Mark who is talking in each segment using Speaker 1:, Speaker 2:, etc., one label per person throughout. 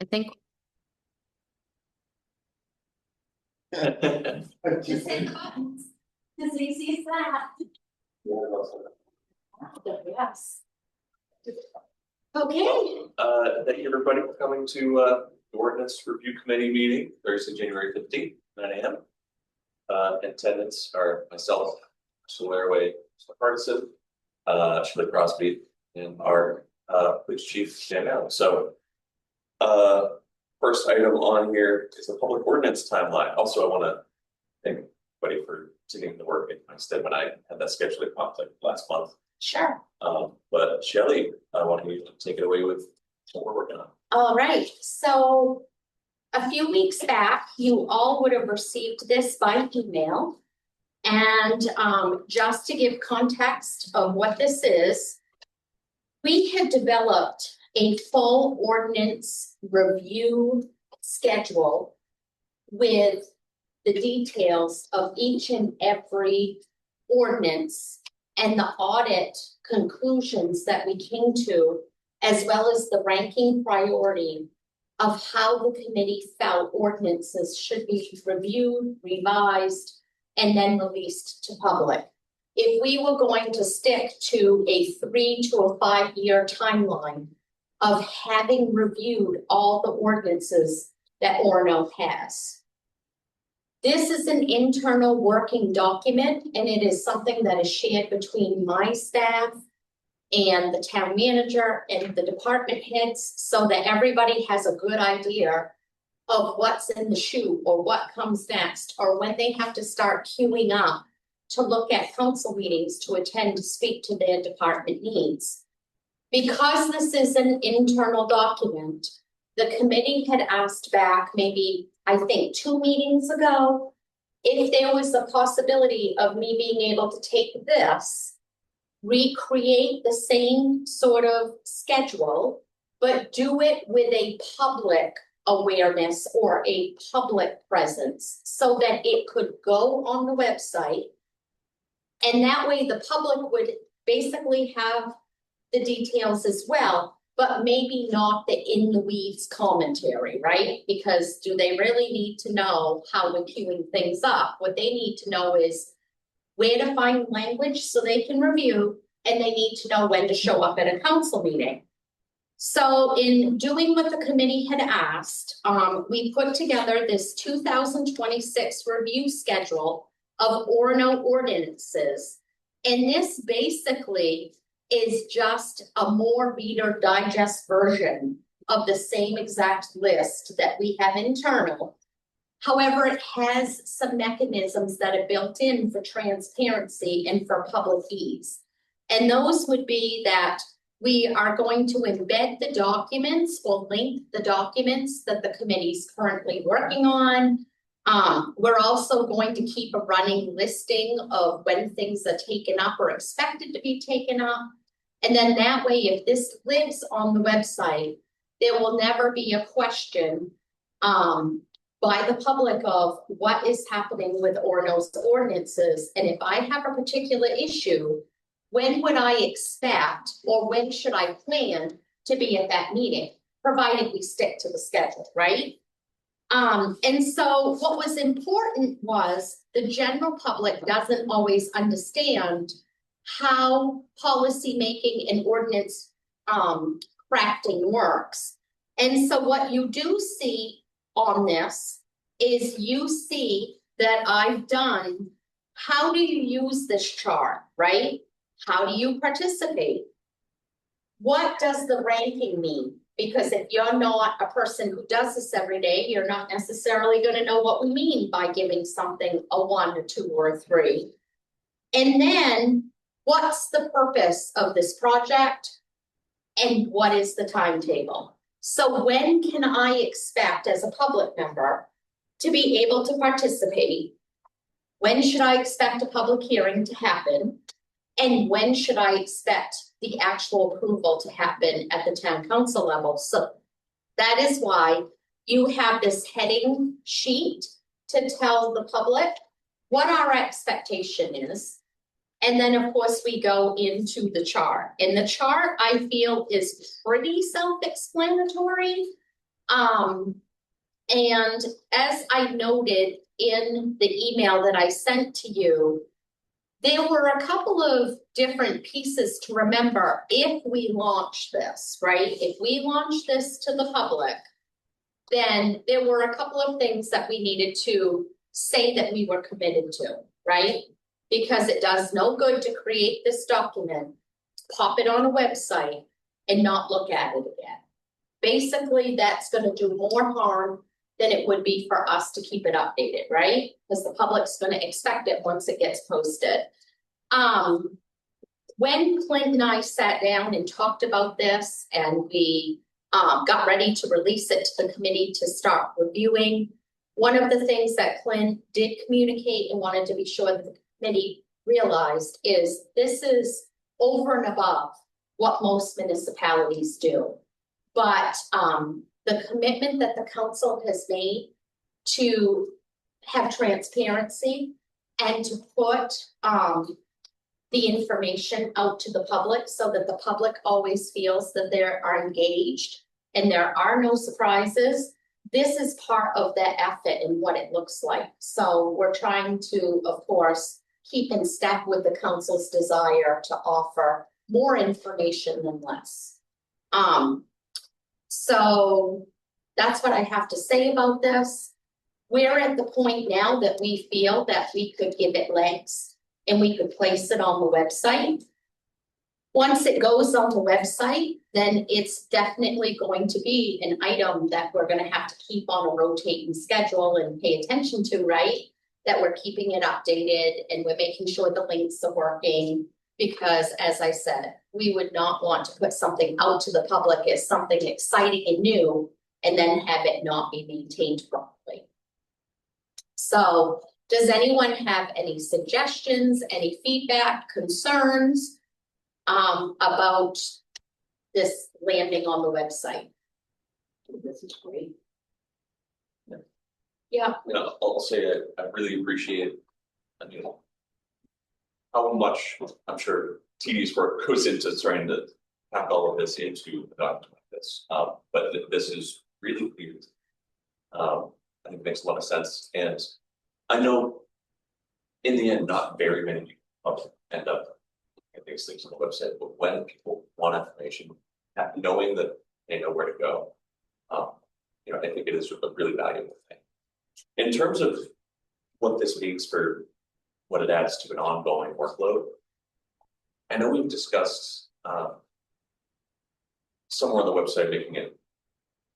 Speaker 1: I think
Speaker 2: Just hit buttons. As easy as that. Yes. Okay.
Speaker 3: Thank you everybody for coming to the Ordinance Review Committee meeting Thursday, January 15th, 9 a.m. Attendance are myself, Mr. Laraway, Mr. Partisan, Shirley Crosby, and our police chief, Dan Allen. So first item on here is the public ordinance timeline. Also, I want to thank everybody for taking the work instead when I had that scheduling conflict last month.
Speaker 2: Sure.
Speaker 3: But Shelley, I want you to take it away with what we're working on.
Speaker 2: All right. So a few weeks back, you all would have received this by email. And just to give context of what this is, we had developed a full ordinance review schedule with the details of each and every ordinance and the audit conclusions that we came to, as well as the ranking priority of how the committee felt ordinances should be reviewed, revised, and then released to public. If we were going to stick to a 3 to a 5 year timeline of having reviewed all the ordinances that Orono has. This is an internal working document, and it is something that is shared between my staff and the town manager and the department heads, so that everybody has a good idea of what's in the chute or what comes next, or when they have to start queuing up to look at council meetings to attend to speak to their department needs. Because this is an internal document, the committee had asked back maybe, I think 2 meetings ago, if there was the possibility of me being able to take this, recreate the same sort of schedule, but do it with a public awareness or a public presence so that it could go on the website. And that way the public would basically have the details as well, but maybe not the in the weeds commentary, right? Because do they really need to know how we're queuing things up? What they need to know is where to find language so they can review, and they need to know when to show up at a council meeting. So in doing what the committee had asked, we put together this 2026 review schedule of Orono ordinances. And this basically is just a more Reader Digest version of the same exact list that we have internal. However, it has some mechanisms that are built in for transparency and for public ease. And those would be that we are going to embed the documents or link the documents that the committee's currently working on. We're also going to keep a running listing of when things are taken up or expected to be taken up. And then that way, if this lives on the website, there will never be a question by the public of what is happening with Orono's ordinances. And if I have a particular issue, when would I expect or when should I plan to be at that meeting, provided we stick to the schedule, right? And so what was important was the general public doesn't always understand how policy making and ordinance crafting works. And so what you do see on this is you see that I've done, how do you use this chart, right? How do you participate? What does the ranking mean? Because if you're not a person who does this every day, you're not necessarily going to know what we mean by giving something a 1, a 2, or a 3. And then what's the purpose of this project? And what is the timetable? So when can I expect as a public member to be able to participate? When should I expect a public hearing to happen? And when should I expect the actual approval to happen at the town council level? So that is why you have this heading sheet to tell the public what our expectation is. And then of course we go into the chart. And the chart I feel is pretty self-explanatory. And as I noted in the email that I sent to you, there were a couple of different pieces to remember if we launch this, right? If we launch this to the public, then there were a couple of things that we needed to say that we were committed to, right? Because it does no good to create this document, pop it on a website, and not look at it again. Basically, that's gonna do more harm than it would be for us to keep it updated, right? Because the public's gonna expect it once it gets posted. When Clint and I sat down and talked about this and we got ready to release it to the committee to start reviewing, one of the things that Clint did communicate and wanted to be sure that the committee realized is this is over and above what most municipalities do. But the commitment that the council has made to have transparency and to put the information out to the public so that the public always feels that they are engaged and there are no surprises. This is part of that effort and what it looks like. So we're trying to, of course, keep in step with the council's desire to offer more information than less. So that's what I have to say about this. We're at the point now that we feel that we could give it legs and we could place it on the website. Once it goes on the website, then it's definitely going to be an item that we're gonna have to keep on a rotating schedule and pay attention to, right? That we're keeping it updated and we're making sure the links are working. Because as I said, we would not want to put something out to the public as something exciting and new and then have it not be maintained properly. So does anyone have any suggestions, any feedback, concerns about this landing on the website? This is great. Yeah.
Speaker 3: I'll say I really appreciate, how much, I'm sure, tedious work goes into trying to pack all of this into a document like this. But this is really clear. I think it makes a lot of sense. And I know in the end, not very many people end up looking at these things on the website, but when people want information, knowing that they know where to go, I think it is a really valuable thing. In terms of what this means for what it adds to an ongoing workload, I know we've discussed somewhere on the website making it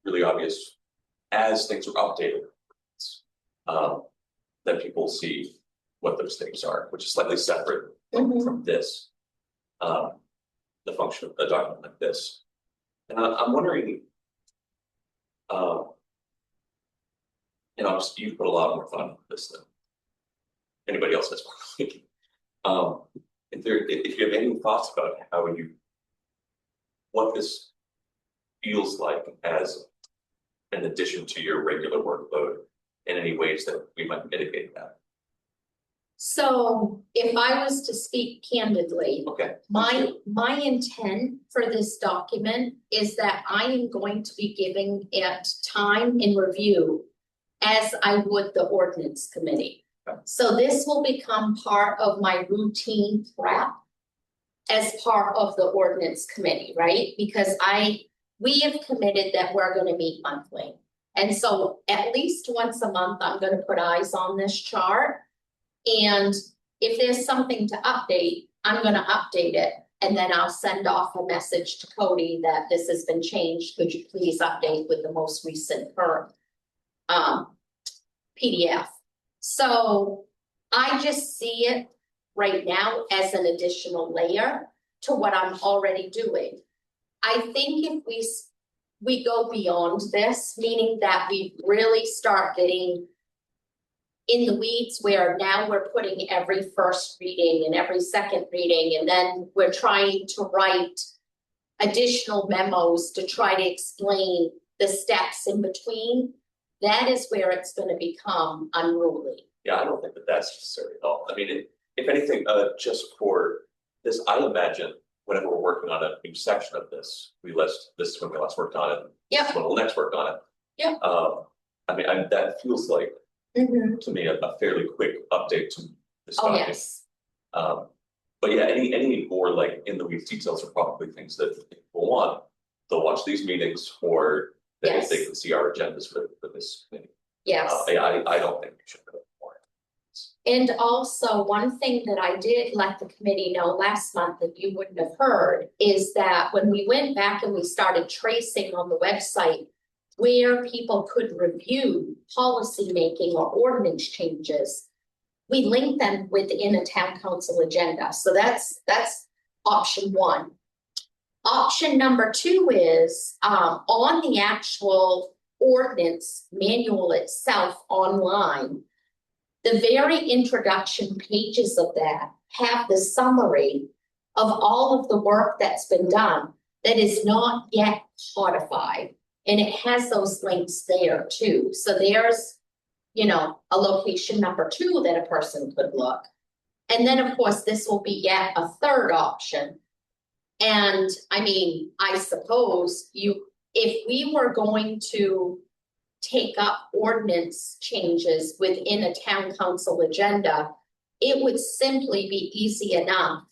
Speaker 3: really obvious as things are updated that people see what those things are, which is slightly separate from this, the function of a document like this. And I'm wondering, you've put a lot more thought into this than anybody else has probably. If you have any thoughts about what this feels like as an addition to your regular workload, in any ways that we might mitigate that.
Speaker 2: So if I was to speak candidly,
Speaker 3: okay,
Speaker 2: my intent for this document is that I am going to be giving it time in review as I would the ordinance committee. Okay. So this will become part of my routine prep as part of the ordinance committee, right? Because we have committed that we're going to meet monthly. And so at least once a month, I'm going to put eyes on this chart. And if there's something to update, I'm going to update it. And then I'll send off a message to Cody that this has been changed. Could you please update with the most recent PDF? So I just see it right now as an additional layer to what I'm already doing. I think if we go beyond this, meaning that we really start getting in the weeds where now we're putting every first reading and every second reading, and then we're trying to write additional memos to try to explain the steps in between, that is where it's going to become unruly.
Speaker 3: Yeah, I don't think that that's necessary at all. I mean, if anything, just for this, I imagine whenever we're working on a new section of this, this is when we last worked on it.
Speaker 2: Yeah.
Speaker 3: This is when we'll next work on it.
Speaker 2: Yeah.
Speaker 3: I mean, that feels like,
Speaker 2: Mhm.
Speaker 3: to me, a fairly quick update to this
Speaker 2: Oh,
Speaker 3: document.
Speaker 2: yes,
Speaker 3: But yeah, any more like in the weeds details are probably things that people want. They'll watch these meetings or they
Speaker 2: Yes.
Speaker 3: can see our agendas for this committee.
Speaker 2: yes.
Speaker 3: I don't think we should go more.
Speaker 2: And also, one thing that I did let the committee know last month that you wouldn't have heard is that when we went back and we started tracing on the website where people could review policy making or ordinance changes, we linked them within a town council agenda. So that's option one. Option number two is on the actual ordinance manual itself online. The very introduction pages of that have the summary of all of the work that's been done that is not yet codified. And it has those links there too. So there's, you know, a location number two that a person could look. And then of course, this will be yet a third option. And I mean, I suppose if we were going to take up ordinance changes within a town council agenda, it would simply be easy enough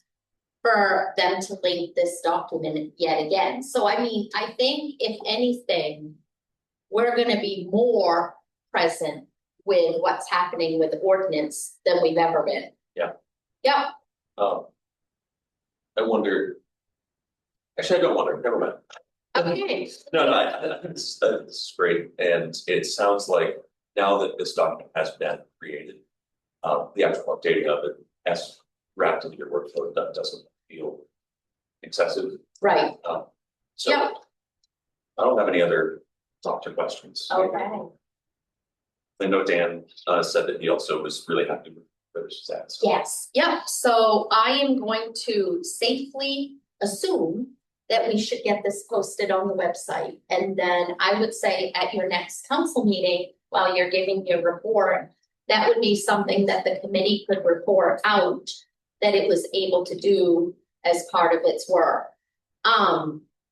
Speaker 2: for them to link this document yet again. So I mean, I think if anything, we're gonna be more present with what's happening with ordinance than we've ever been.
Speaker 3: Yeah.
Speaker 2: Yeah.
Speaker 3: I wonder. Actually, I don't wonder. Never mind.
Speaker 2: Okay.
Speaker 3: No, I think this is great, and it sounds like now that this document has been created, the actual updating of it as wrapped into your workflow doesn't feel excessive.
Speaker 2: Right.
Speaker 3: So
Speaker 2: Yeah.
Speaker 3: I don't have any other thoughts or questions.
Speaker 2: Okay.
Speaker 3: I know Dan said that he also was really happy with where this was at. So.
Speaker 2: Yes. Yep. So I am going to safely assume that we should get this posted on the website. And then I would say at your next council meeting, while you're giving your report, that would be something that the committee could report out that it was able to do as part of its work.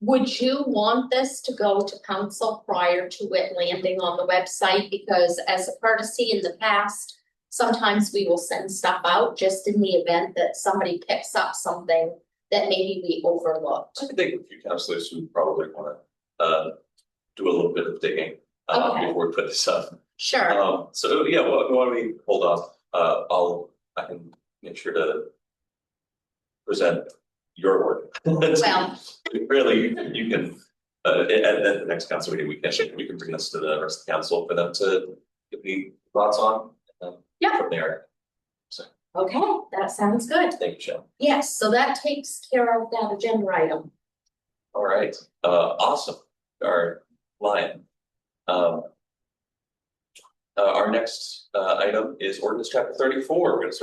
Speaker 2: Would you want this to go to council prior to it landing on the website? Because as a courtesy in the past, sometimes we will send stuff out just in the event that somebody picks up something that maybe we overlooked.
Speaker 3: I think a few councilors who probably want to do a little bit of digging
Speaker 2: Okay.
Speaker 3: before we put this up.
Speaker 2: Sure.
Speaker 3: So yeah, why don't we hold off? I can make sure to present your work.
Speaker 2: Well.
Speaker 3: Really, you can at the next council meeting we can bring this to the rest of the council for them to give any thoughts on.
Speaker 2: Yeah.
Speaker 3: From there. So
Speaker 2: Okay, that sounds good.
Speaker 3: thank you, Shelley.
Speaker 2: Yes, so that takes care of that agenda item.
Speaker 3: All right, awesome. Our line. Our next item is ordinance chapter 34. We're going to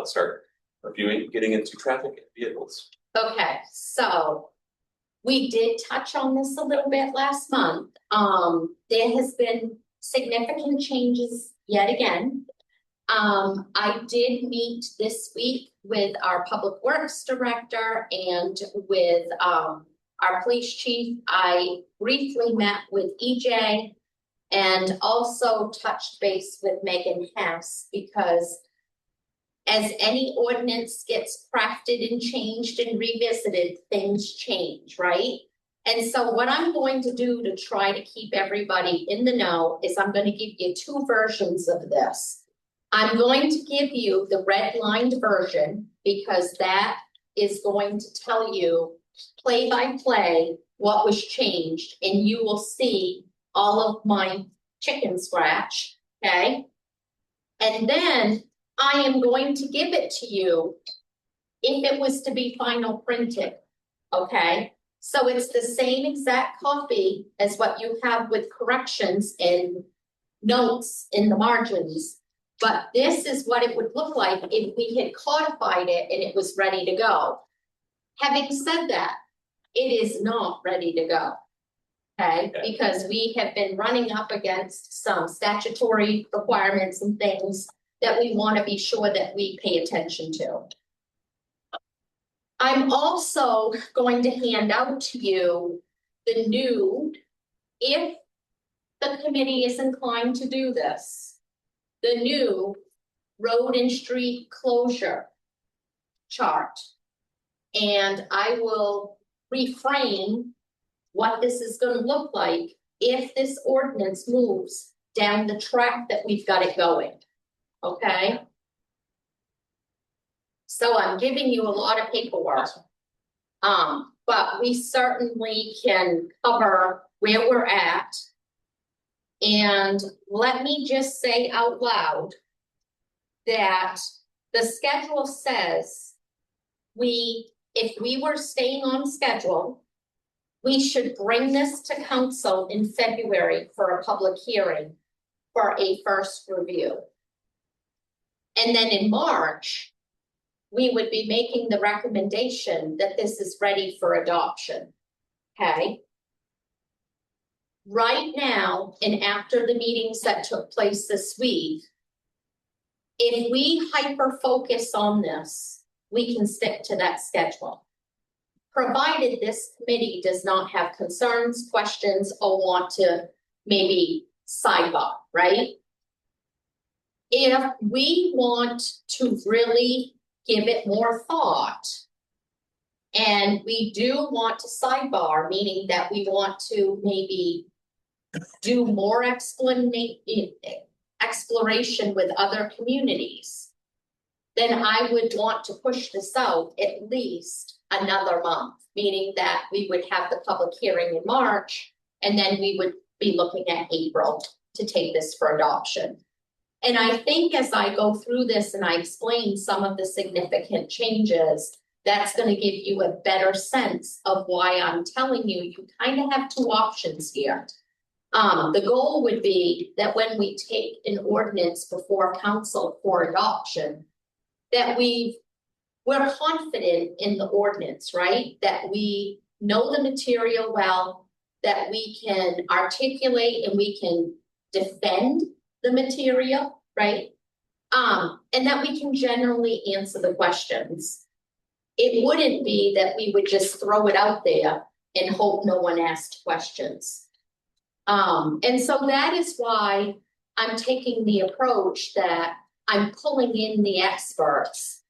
Speaker 3: start reviewing, getting into traffic and vehicles.
Speaker 2: Okay, so we did touch on this a little bit last month. There has been significant changes yet again. I did meet this week with our public works director and with our police chief. I briefly met with EJ and also touched base with Megan Hess, because as any ordinance gets crafted and changed and revisited, things change, right? And so what I'm going to do to try to keep everybody in the know is I'm going to give you two versions of this. I'm going to give you the redlined version because that is going to tell you play by play what was changed, and you will see all of my chicken scratch, okay? And then I am going to give it to you if it was to be final printed, okay? So it's the same exact copy as what you have with corrections and notes in the margins. But this is what it would look like if we had codified it and it was ready to go. Having said that, it is not ready to go, okay? Because we have been running up against some statutory requirements and things that we want to be sure that we pay attention to. I'm also going to hand out to you the new, if the committee is inclined to do this, the new road and street closure chart. And I will reframe what this is gonna look like if this ordinance moves down the track that we've got it going, okay? So I'm giving you a lot of paperwork. But we certainly can cover where we're at. And let me just say out loud that the schedule says if we were staying on schedule, we should bring this to council in February for a public hearing for a first review. And then in March, we would be making the recommendation that this is ready for adoption, okay? Right now, and after the meetings that took place this week, if we hyper-focus on this, we can stick to that schedule. Provided this committee does not have concerns, questions, or want to maybe sidebar, right? If we want to really give it more thought, and we do want to sidebar, meaning that we want to maybe do more exploration with other communities, then I would want to push this out at least another month, meaning that we would have the public hearing in March, and then we would be looking at April to take this for adoption. And I think as I go through this and I explain some of the significant changes, that's going to give you a better sense of why I'm telling you, you kind of have two options here. The goal would be that when we take an ordinance before council for adoption, that we're confident in the ordinance, right? That we know the material well, that we can articulate and we can defend the material, right? And that we can generally answer the questions. It wouldn't be that we would just throw it out there and hope no one asked questions. And so that is why I'm taking the approach that I'm pulling in the experts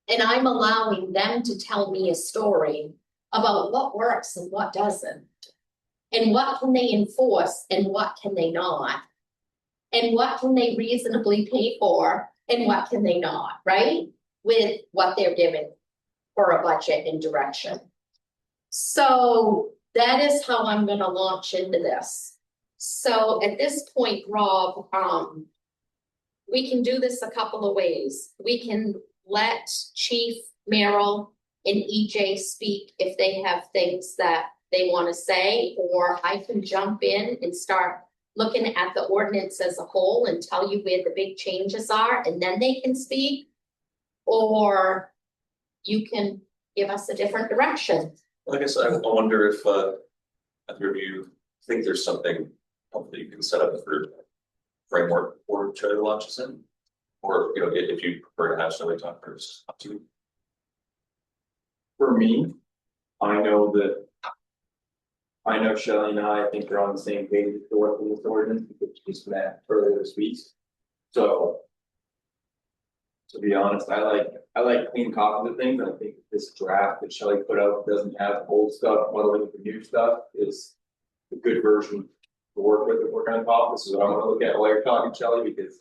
Speaker 2: and I'm allowing them to tell me a story about what works and what doesn't, and what can they enforce and what can they not, and what can they reasonably pay for and what can they not, right? With what they're given for a budget and direction. So that is how I'm going to launch into this. So at this point, Rob, we can do this a couple of ways. We can let Chief Merrill and EJ speak if they have things that they want to say, or I can jump in and start looking at the ordinance as a whole and tell you where the big changes are, and then they can speak, or you can give us a different direction.
Speaker 3: Well, I guess I wonder if either of you think there's something that you can set up for framework for trailer launches in, or if you prefer to have somebody talk first, up to you.
Speaker 1: For me, I know Shelley and I think they're on the same page with the work with the ordinance because we just met earlier this week. So to be honest, I like clean copies of things. I think this draft that Shelley put out doesn't have old stuff muddling with the new stuff. Is a good version to work with if we're going to talk. This is what I'm going to look at while you're talking, Shelley, because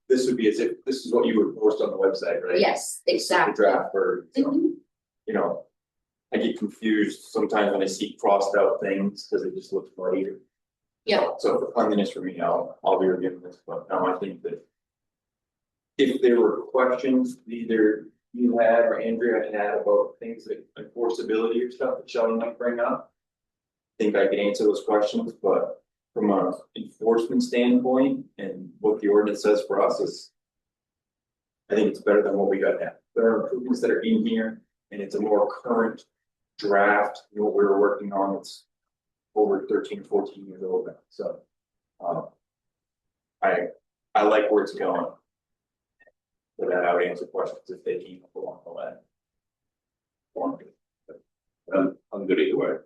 Speaker 1: this would be as if this is what you would post on the website, right?
Speaker 2: Yes, exactly.
Speaker 1: The draft version. So, I get confused sometimes when I see crossed out things because it just looks bright.
Speaker 2: Yeah.
Speaker 1: So for cleanliness for me, I'll be reviewing this, but no, I think that if there were questions either you had or Andrea had about things like enforceability or stuff that Shelley might bring up, I think I could answer those questions, but from a enforcement standpoint and what the ordinance says for us is, I think it's better than what we got now. There are improvements that are in here and it's a more current draft, what we were working on. It's over 13, 14 years old now. So I like where it's going. For that, I would answer questions if they came up along the way.
Speaker 4: I'm good either way.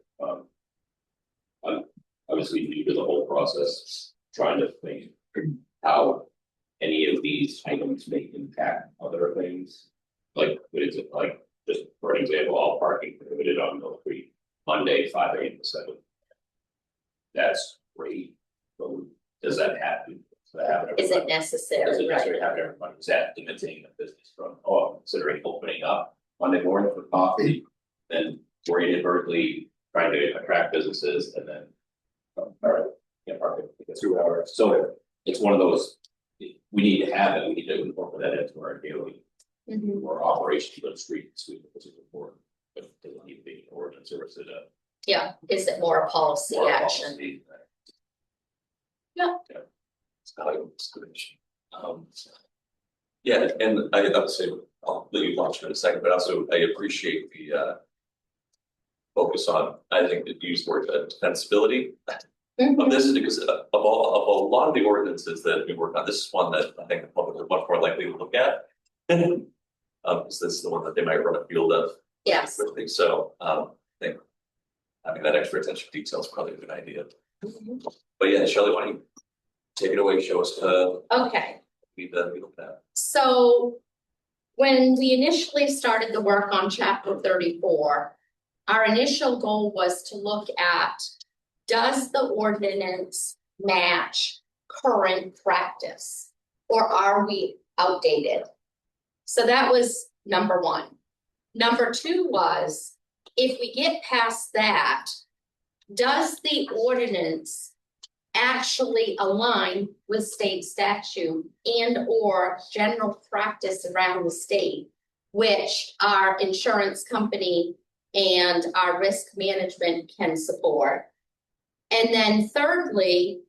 Speaker 4: I'm obviously new to the whole process. trying to think how any of these items may impact other things. Like, what is it, like, just for an example, all parking prohibited on Mill Creek, Monday, 5 AM to 7. That's great, but does that happen?
Speaker 2: Is it
Speaker 4: Does
Speaker 2: necessary,
Speaker 4: it
Speaker 2: right?
Speaker 4: necessarily happen everybody? Is that limiting the business from, oh, I'm considering opening up Monday morning for coffee, then we're inadvertently trying to attract businesses and then. All right, yeah, park it 2 hours. So it's one of those, we need to have it, we need to incorporate that into our daily
Speaker 2: Mhm.
Speaker 4: or operations of the streets, which is important. But it doesn't need to be an ordinance or is it a
Speaker 2: Yeah, is it more a policy
Speaker 4: more
Speaker 2: action?
Speaker 4: policy?
Speaker 2: Yeah.
Speaker 3: It's not like it's good. Yeah, and I would say, I'll let you launch in a second, but also I appreciate the focus on, I think that you used the word defensibility
Speaker 2: Mhm.
Speaker 3: of this, because of a lot of the ordinances that we work on, this is one that I think the public is much more likely to look at. Because this is the one that they might run afield of.
Speaker 2: Yes.
Speaker 3: Quickly, so I think having that extra attention to detail is probably a good idea.
Speaker 2: Mhm.
Speaker 3: But yeah, Shelley, why don't you take it away, show us
Speaker 2: Okay,
Speaker 3: we looked at.
Speaker 2: so when we initially started the work on chapter 34, our initial goal was to look at, does the ordinance match current practice? Or are we outdated? So that was number one. Number two was, if we get past that, does the ordinance actually align with state statute and or general practice around the state, which our insurance company and our risk management can support? And then thirdly,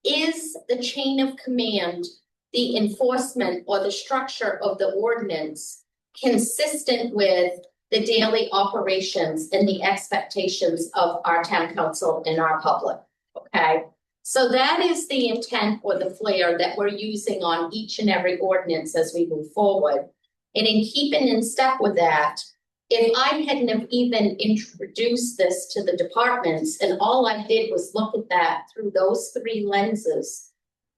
Speaker 2: is the chain of command, the enforcement or the structure of the ordinance consistent with the daily operations and the expectations of our town council and our public? Okay, so that is the intent or the flair that we're using on each and every ordinance as we move forward. And in keeping in step with that, if I hadn't have even introduced this to the departments and all I did was look at that through those three lenses,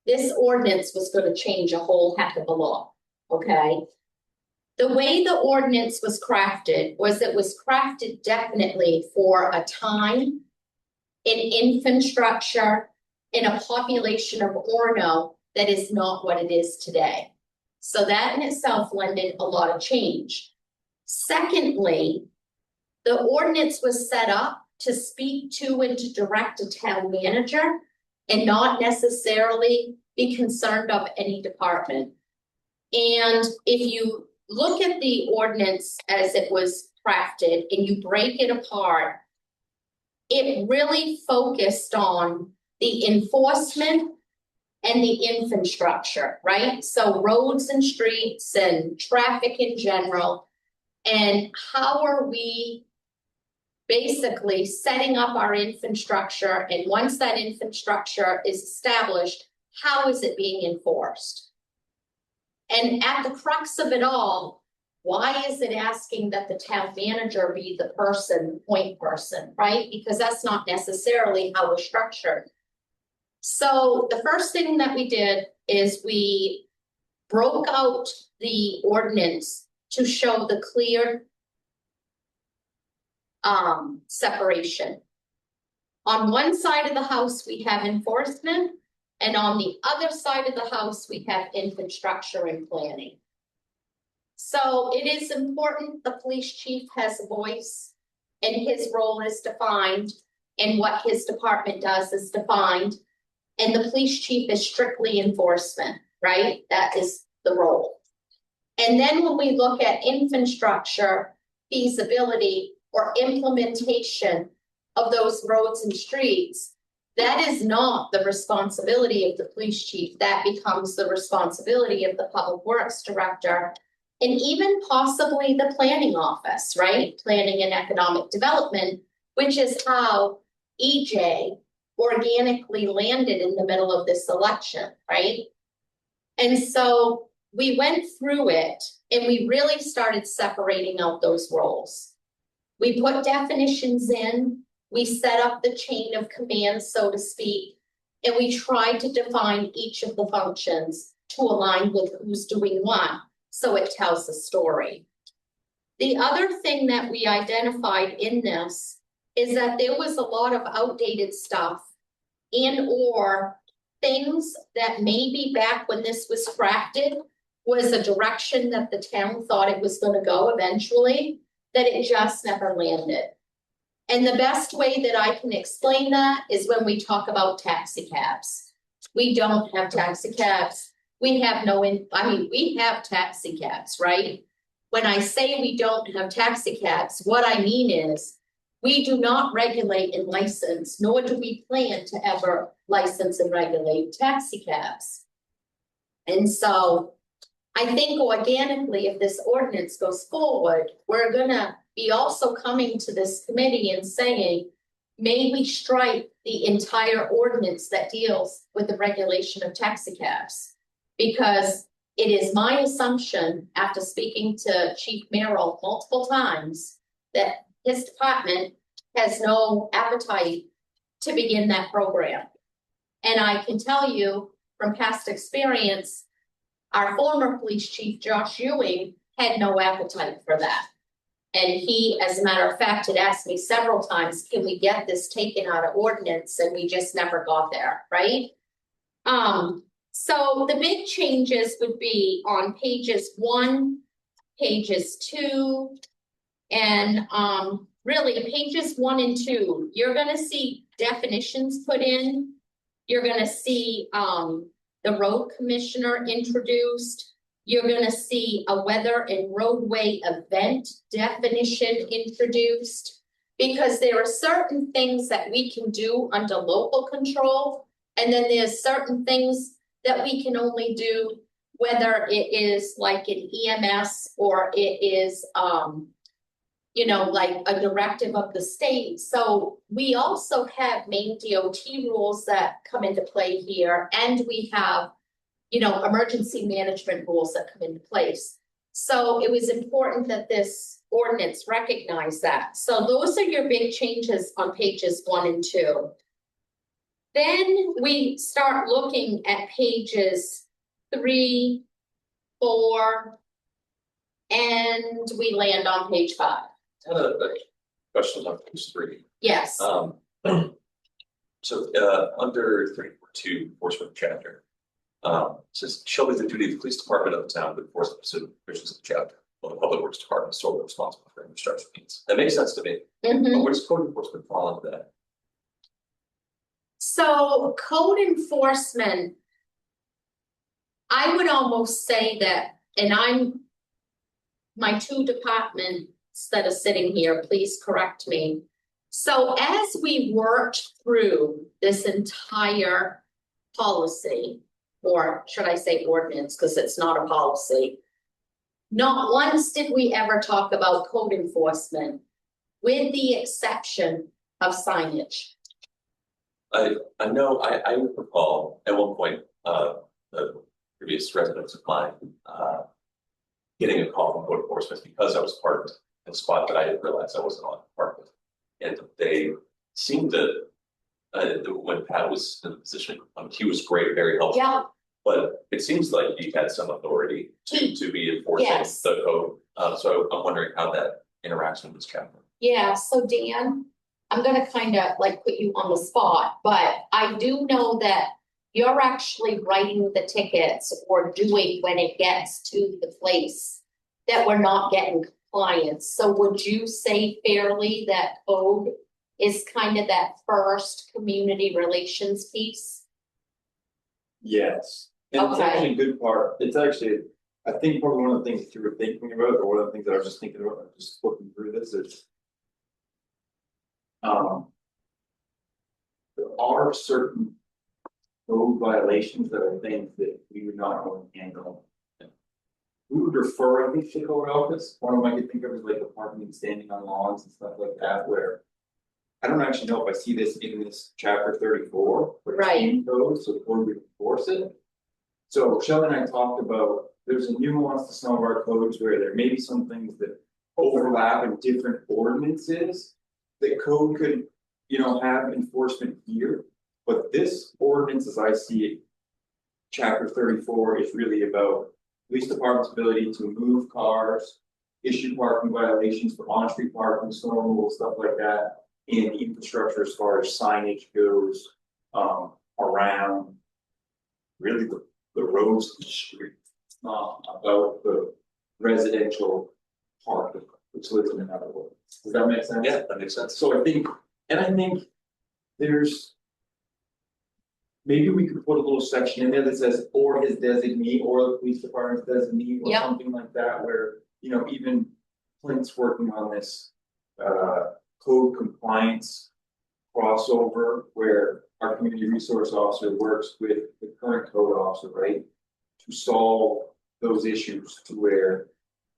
Speaker 2: this ordinance was going to change a whole heck of a lot, okay? The way the ordinance was crafted was it was crafted definitely for a time, an infrastructure, in a population of Orono that is not what it is today. So that in itself lended a lot of change. Secondly, the ordinance was set up to speak to and to direct a town manager and not necessarily be concerned of any department. And if you look at the ordinance as it was crafted and you break it apart, it really focused on the enforcement and the infrastructure, right? So roads and streets and traffic in general. And how are we basically setting up our infrastructure? And once that infrastructure is established, how is it being enforced? And at the crux of it all, why is it asking that the town manager be the person, point person, right? Because that's not necessarily how we're structured. So the first thing that we did is we broke out the ordinance to show the clear separation. On one side of the house, we have enforcement, and on the other side of the house, we have infrastructure and planning. So it is important the police chief has a voice and his role is defined and what his department does is defined. And the police chief is strictly enforcement, right? That is the role. And then when we look at infrastructure, feasibility, or implementation of those roads and streets, that is not the responsibility of the police chief. That becomes the responsibility of the public works director and even possibly the planning office, right? Planning and economic development, which is how EJ organically landed in the middle of this election, right? And so we went through it and we really started separating out those roles. We put definitions in, we set up the chain of command, so to speak, And we tried to define each of the functions to align with who's doing what, so it tells the story. The other thing that we identified in this is that there was a lot of outdated stuff and or things that maybe back when this was crafted was a direction that the town thought it was gonna go eventually, that it just never landed. And the best way that I can explain that is when we talk about taxi cabs. We don't have taxi cabs. We have we have taxi cabs, right? When I say we don't have taxi cabs, what I mean is we do not regulate and license, nor do we plan to ever license and regulate taxi cabs. And so I think organically, if this ordinance goes forward, we're gonna be also coming to this committee and saying, may we strike the entire ordinance that deals with the regulation of taxi cabs? Because it is my assumption, after speaking to Chief Merrill multiple times, that his department has no appetite to begin that program. And I can tell you from past experience, our former police chief, Josh Ewing, had no appetite for that. And he, as a matter of fact, had asked me several times, can we get this taken out of ordinance? And we just never got there, right? So the big changes would be on pages 1, pages 2, and really pages 1 and 2. You're gonna see definitions put in. You're gonna see the road commissioner introduced. You're gonna see a weather and roadway event definition introduced. Because there are certain things that we can do under local control, and then there's certain things that we can only do, whether it is like an EMS or it is, like a directive of the state. So we also have main DOT rules that come into play here, and we have, emergency management rules that come into place. So it was important that this ordinance recognize that. So those are your big changes on pages 1 and 2. Then we start looking at pages 3, 4, and we land on page 5.
Speaker 3: I had a question on page 3.
Speaker 2: Yes,
Speaker 3: So under 342 enforcement chapter, says shall be the duty of the police department of the town to enforce the specific provisions of the chapter, while the public works department is solely responsible for infrastructure needs. That makes sense to me. But where does code enforcement fall into that?
Speaker 2: so code enforcement, I would almost say that, and my 2 departments that are sitting here, please correct me. So as we worked through this entire policy, or should I say ordinance, because it's not a policy, not once did we ever talk about code enforcement, with the exception of signage.
Speaker 3: I know, I recall at one point, the previous residents of mine, getting a call from code enforcement because I was parked in a spot that I didn't realize I wasn't on parked. And they seemed to, when Pat was in the position, he was great, very helpful.
Speaker 2: Yeah.
Speaker 3: But it seems like he had some authority to be enforcing
Speaker 2: Yes.
Speaker 3: the code. So I'm wondering how that interacts with this chapter.
Speaker 2: Yeah, so Dan, I'm gonna kind of like put you on the spot, but I do know that you're actually writing the tickets or doing when it gets to the place that we're not getting compliance. So would you say fairly that code is kind of that first community relations piece?
Speaker 1: Yes, and it's
Speaker 2: Okay.
Speaker 1: actually a good part, it's actually, I think probably one of the things that you were thinking about, or one of the things that I was just thinking about, just looking through this is. There are certain code violations that are things that we would not want to handle. We would refer, I think, to code office, one of them I could think of is like the parking and standing on lawns and stuff like that, where. I don't actually know if I see this in this chapter 34. where it's
Speaker 2: Right.
Speaker 1: in code, so code would enforce it. So Shelley and I talked about, there's a nuance to some of our codes where there may be some things that overlap in different ordinances. That code could, have enforcement here. But this ordinance, as I see it. Chapter 34 is really about police department's ability to move cars. Issue parking violations for on-street parking, snow removal, stuff like that. And infrastructure as far as signage goes, around. Really the roads and streets, it's not about the residential part of which lives in another world. Does that make sense?
Speaker 3: Yeah, that makes sense.
Speaker 1: So I think there's. Maybe we could put a little section in there that says, or his designee, or the police department's designee, or
Speaker 2: Yeah.
Speaker 1: something like that, where, even Clint's working on this. Code compliance crossover, where our community resource officer works with the current code officer, right? To solve those issues to where,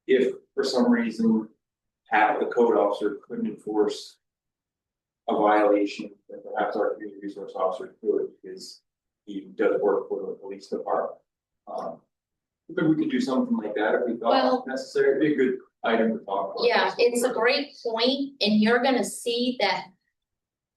Speaker 1: if for some reason, half the code officer couldn't enforce. A violation, that perhaps our community resource officer could, because he does work for the police department. But we could do something like that if we
Speaker 2: Well-
Speaker 1: thought necessary, it'd be a good item to talk about.
Speaker 2: Yeah, it's a great point, and you're gonna see that.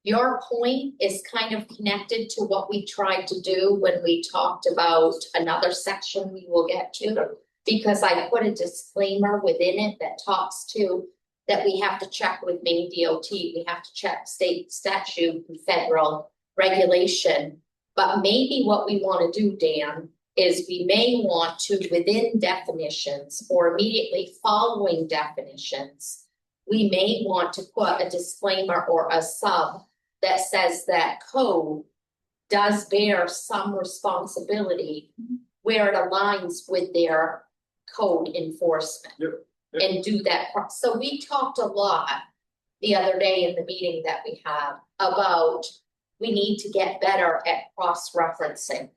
Speaker 2: Your point is kind of connected to what we tried to do when we talked about another section we will get to. Because I put a disclaimer within it that talks to that we have to check with Maine DOT, we have to check state statute and federal regulation. But maybe what we wanna do, Dan, is we may want to, within definitions or immediately following definitions. We may want to put a disclaimer or a sub that says that code does bear some responsibility where it aligns with their code enforcement.
Speaker 1: Yep.
Speaker 2: And do that, so we talked a lot the other day in the meeting that we had about we need to get better at cross-referencing.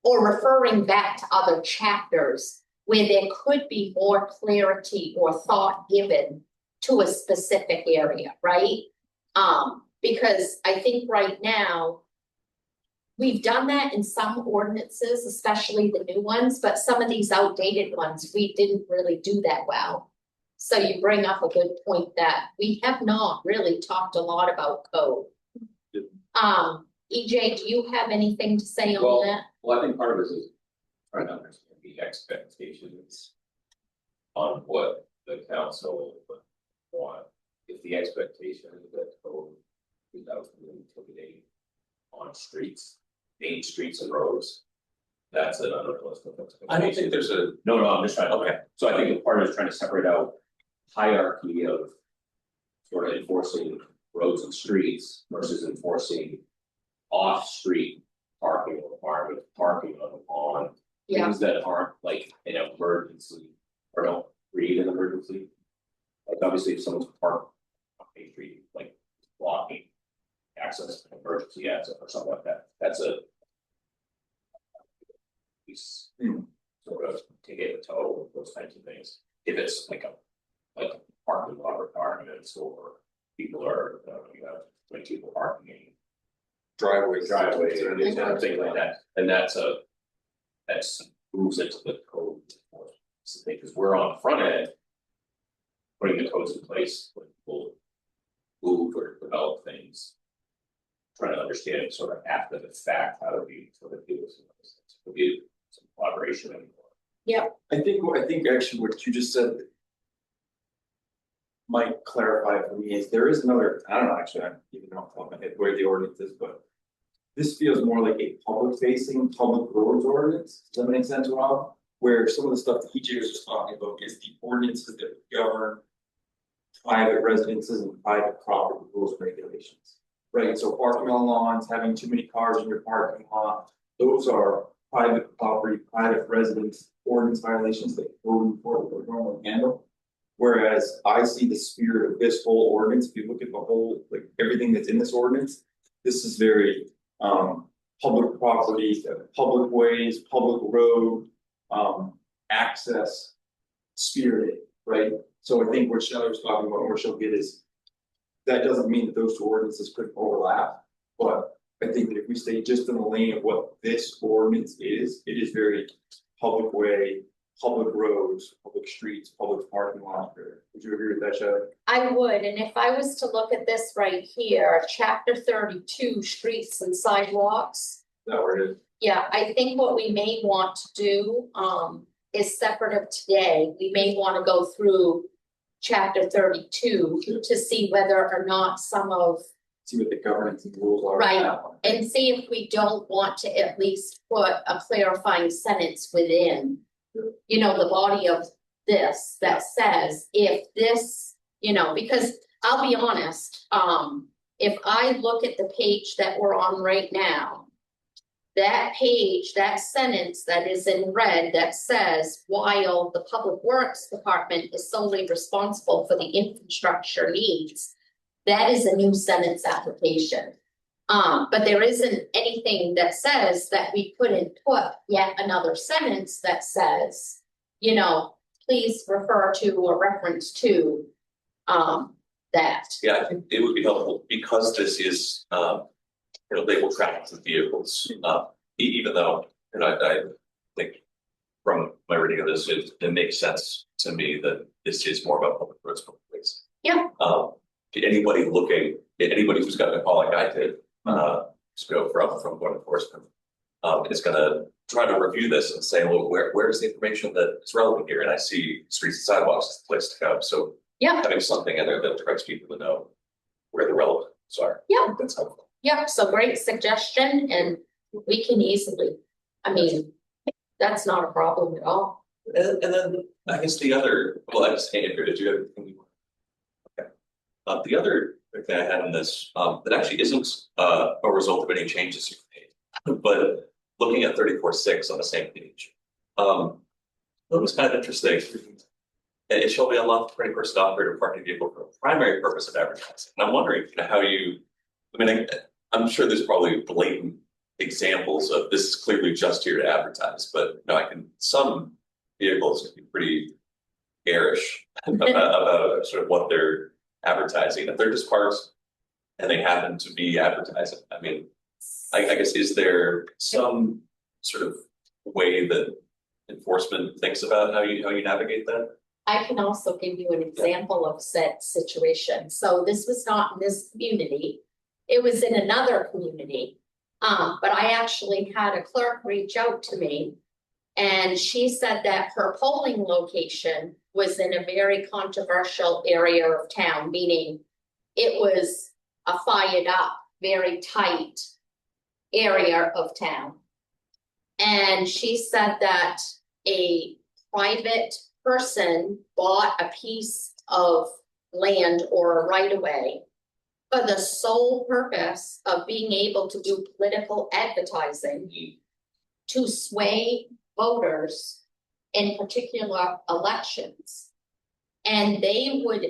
Speaker 2: Or referring back to other chapters where there could be more clarity or thought given to a specific area, right? Because I think right now. We've done that in some ordinances, especially the new ones, but some of these outdated ones, we didn't really do that well. So you bring up a good point that we have not really talked a lot about code.
Speaker 1: Yep.
Speaker 2: EJ, do you have anything to say on
Speaker 4: Well,
Speaker 2: that?
Speaker 4: Well, I think part of this is trying to understand the expectations on what the council would want. If the expectation is that code is out to intimidate on streets, main streets and roads, that's an unrealistic expectation.
Speaker 3: I don't think there's a,
Speaker 4: No, I'm just trying to, okay, so I think the part is trying to separate out hierarchy of sort of enforcing roads and streets versus enforcing off-street parking requirements, parking on
Speaker 2: Yeah,
Speaker 4: things that aren't like an emergency or don't read an emergency. Like obviously if someone's parked on Main Street, like blocking access, emergency access or something like that, that's a piece sort of to get a tow, those kinds of things. If it's like a parking lot requirements or people are, when people parking in
Speaker 1: Driveway.
Speaker 4: driveway or things like that, and that's moves into the code. Because we're on the front end. Putting the codes in place when people move or develop things. Trying to understand sort of after the fact, how do we sort of deal with some of those things, would be some collaboration anymore.
Speaker 1: I think actually what you just said. Might clarify for me is there is another, I don't know, actually, I don't even know off the top of my head where the ordinance is, but. This feels more like a public facing, public roads ordinance, does that make sense, Rob? Where some of the stuff that EJ was just talking about is the ordinances that govern. Private residences and private property rules and regulations. Right, so parking on lawns, having too many cars in your parking lot, those are private property, private residence ordinance violations that code enforcement would normally handle. Whereas I see the spirit of this whole ordinance, if you look at the whole, like everything that's in this ordinance, this is very. Public property, public ways, public road, access. Spirited, right? So I think what Shelley was talking about, where she'll get is. That doesn't mean that those two ordinances could overlap, but I think that if we stay just in the lane of what this ordinance is, it is very public way, public roads, public streets, public parking lots, would you agree with that, Shelley?
Speaker 2: I would, and if I was to look at this right here, chapter 32, streets and sidewalks.
Speaker 1: Is that where it is?
Speaker 2: Yeah, I think what we may want to do, is separate of today, we may want to go through chapter 32 to see whether or not some of,
Speaker 1: See what the governance and rules are.
Speaker 2: Right.
Speaker 1: on that one.
Speaker 2: and see if we don't want to at least put a clarifying sentence within, you know, the body of this that says if this, you know, because I'll be honest, if I look at the page that we're on right now, that page, that sentence that is in red that says, while the Public Works Department is solely responsible for the infrastructure needs, that is a new sentence application. But there isn't anything that says that we couldn't put yet another sentence that says, you know, please refer to or reference to, that.
Speaker 3: Yeah, I think it would be helpful because this is, labeled traffic of vehicles, even though, I think from my reading of this, it makes sense to me that this is more about public roads, public ways.
Speaker 2: Yeah.
Speaker 3: Anybody who's gotten a call like I did, just go from code enforcement, is gonna try to review this and say, well, where's the information that is relevant here? And I see streets and sidewalks as the place to go. So
Speaker 2: Yeah.
Speaker 3: having something in there that directs people to know where the relevant ones are.
Speaker 2: Yeah.
Speaker 3: That's helpful.
Speaker 2: Yeah, so great suggestion, and we can easily, I mean, that's not a problem at all.
Speaker 3: And then I guess the other, well, I just Andrew, did you have anything you want? Okay. The other thing I had in this, that actually isn't a result of any changes you've made, but looking at 34.6 on the same page, that was kind of interesting. It shall be unlawful for any person to operate or park a vehicle for the primary purpose of advertising. And I'm wondering, how you, I'm sure there's probably blatant examples of this is clearly just here to advertise, but some vehicles can be pretty garish about sort of what they're advertising. If they're just parked and they happen to be advertising, I guess, is there some sort of way that enforcement thinks about how you navigate that?
Speaker 2: I can also give you an example of said situation. So this was not in this community. It was in another community. But I actually had a clerk reach out to me. And she said that her polling location was in a very controversial area of town, meaning it was a fired up, very tight area of town. And she said that a private person bought a piece of land or a right of way for the sole purpose of being able to do political advertising to sway voters in particular elections. And they would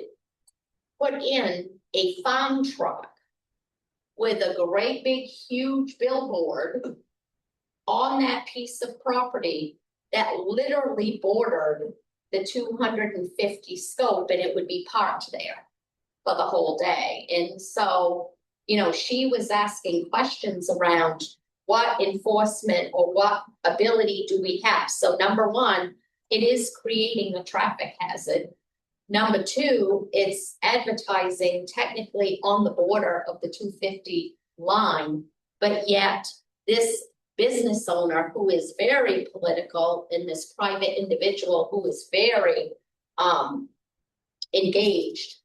Speaker 2: put in a farm truck with a great big huge billboard on that piece of property that literally bordered the 250 scope, and it would be parked there for the whole day. And so, she was asking questions around what enforcement or what ability do we have? So number one, it is creating a traffic hazard. Number two, it's advertising technically on the border of the 250 line, but yet this business owner who is very political and this private individual who is very engaged